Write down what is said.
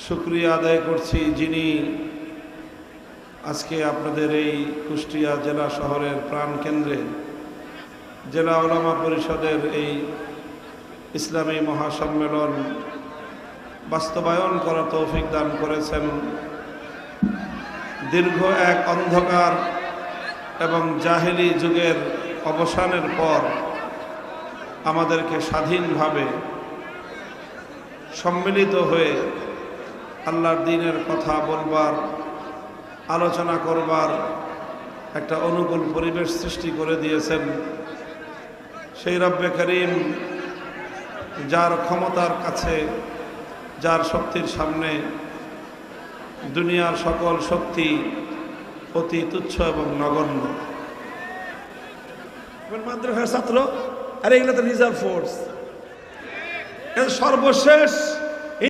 শুকরিয়া আদায় করছি যিনি আজকে আপনাদের এই কুষ্টিয়া জেলা শহরের প্রাণকেন্দ্রে জেলা উলামা পরিষদের এই ইসলামী মহাসম্মেলন বাস্তবায়ন করার তৌফিক দান করেছেন। দীর্ঘ এক অন্ধকার এবং জাহেলি যুগের অবসানের পর আমাদেরকে স্বাধীনভাবে সম্মিলিত হয়ে আল্লাহর দ্বীনের কথা বলবার, আলোচনা করবার একটা অনুকূল পরিবেশ সৃষ্টি করে দিয়েছেন। সেই রব্বে করিম, যার ক্ষমতার কাছে, যার শক্তির সামনে দুনিয়ার সকল শক্তি অতি তুচ্ছ এবং নগণ্য। মাদ্রাসার ছাত্র, আর এগুলো তো রিজার্ভ ফোর্স, সর্বশেষ